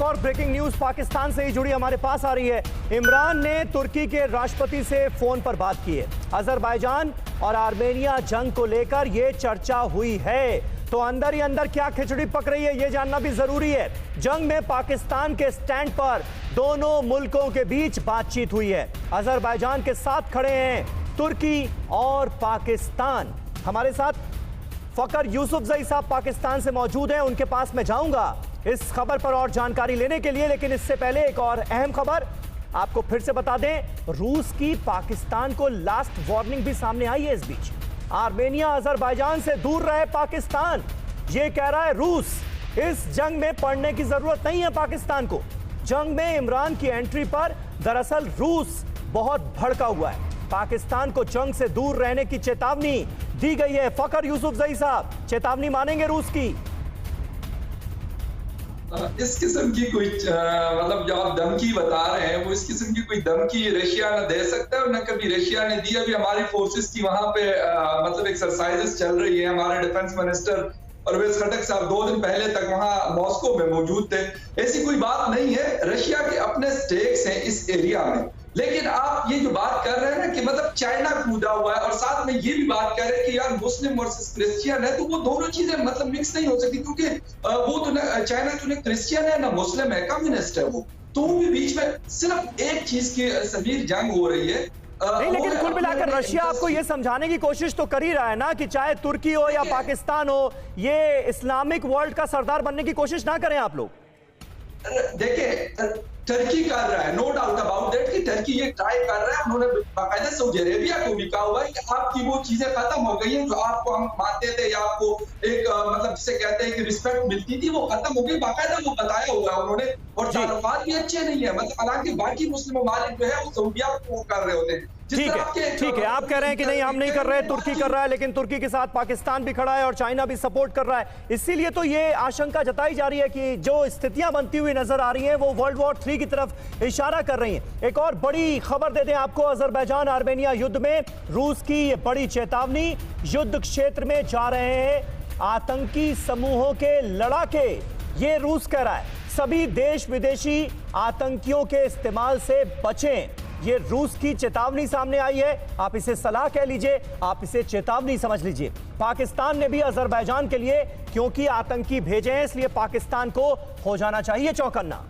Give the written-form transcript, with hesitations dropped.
और breaking news Pakistan से ही जुड़ी हमारे पास आ रही है। इमरान ने तुर्की के राष्ट्रपति से फोन पर बात की है। अजरबैजान और आर्मेनिया जंग को लेकर यह चर्चा हुई है, तो अंदर ही अंदर क्या खिचड़ी पक रही है, यह जानना भी जरूरी है। जंग में पाकिस्तान के स्टैंड पर दोनों मुल्कों के बीच बातचीत हुई है। अजरबैजान के साथ खड़े हैं तुर्की और पाकिस्तान। हमारे साथ फकर यूसुफजई साहब पाकिस्तान से मौजूद हैं, उनके पास मैं जाऊंगा इस खबर पर और जानकारी लेने के लिए। लेकिन इससे पहले एक और अहम खबर आपको फिर से बता दें, रूस की पाकिस्तान को लास्ट वार्निंग भी सामने आई है। इस बीच आर्मेनिया अजरबैजान से दूर रहे पाकिस्तान, यह कह रहा है रूस। इस जंग में पड़ने की जरूरत नहीं है पाकिस्तान को। जंग में इमरान की एंट्री पर दरअसल रूस बहुत भड़का हुआ है। पाकिस्तान को जंग से दूर रहने की चेतावनी दी गई है। फकर यूसुफजई साहब, चेतावनी मानेंगे रूस की? इस किस्म की कोई मतलब जो आप धमकी बता रहे हैं, वो इस किस्म की कोई धमकी रशिया न दे सकता है और न कभी रशिया ने दी। अभी हमारी फोर्सेस की वहां पे मतलब एक्सरसाइजेस चल रही है। हमारे डिफेंस मिनिस्टर परवेज खटक साहब 2 दिन पहले तक वहां मॉस्को में मौजूद थे। ऐसी कोई बात नहीं है। रशिया के अपने स्टेक्स हैं इस एरिया में, लेकिन आप ये जो बात कर रहे हैं ना कि मतलब चाइना कूदा हुआ है और साथ में ये भी बात कर रहे हैं कि यार मुस्लिम वर्सेस क्रिश्चियन है, तो वो दोनों चीजें मतलब मिक्स नहीं हो सकती, क्योंकि वो तो ना चाइना तो ना क्रिश्चियन है ना मुस्लिम है, कम्युनिस्ट है वो। तो भी बीच में सिर्फ एक चीज की समीर जंग हो रही है। नहीं, लेकिन कुल मिलाकर रशिया आपको यह समझाने की कोशिश तो कर ही रहा है ना कि चाहे तुर्की हो या पाकिस्तान हो, ये इस्लामिक वर्ल्ड का सरदार बनने की कोशिश ना करें आप लोग। देखिए, टर्की कर रहा है, नो डाउट अबाउट दैट कि टर्की ये ट्राई कर रहा है। उन्होंने बाकायदा सऊदी अरेबिया को भी कहा हुआ है कि आपकी वो चीजें खत्म हो गई हैं जो आपको हम मानते थे या आपको एक मतलब जिसे कहते हैं कि रिस्पेक्ट मिलती थी, वो खत्म हो गई। बाकायदा वो बताया हुआ है उन्होंने। और ताल्लुकात भी अच्छे नहीं है, मतलब हालांकि बाकी मुस्लिम ममालिक जो है वो सऊदिया को कर रहे होते हैं। ठीक है, आप कह रहे हैं कि नहीं हम नहीं कर रहे, तुर्की कर रहा है, लेकिन तुर्की के साथ पाकिस्तान भी खड़ा है और चाइना भी सपोर्ट कर रहा है। इसीलिए तो ये आशंका जताई जा रही है कि जो स्थितियां बनती हुई नजर आ रही हैं वो वर्ल्ड वॉर 3 की तरफ इशारा कर रही हैं। एक और बड़ी खबर दे दें आपको, अजरबैजान आर्मेनिया युद्ध में रूस की ये बड़ी चेतावनी। युद्ध क्षेत्र में जा रहे हैं आतंकी समूहों के लड़ाके, ये रूस कह रहा है। सभी देश विदेशी आतंकियों के इस्तेमाल से बचें, ये रूस की चेतावनी सामने आई है। आप इसे सलाह कह लीजिए, आप इसे चेतावनी समझ लीजिए। पाकिस्तान ने भी अजरबैजान के लिए क्योंकि आतंकी भेजे हैं, इसलिए पाकिस्तान को हो जाना चाहिए चौकन्ना।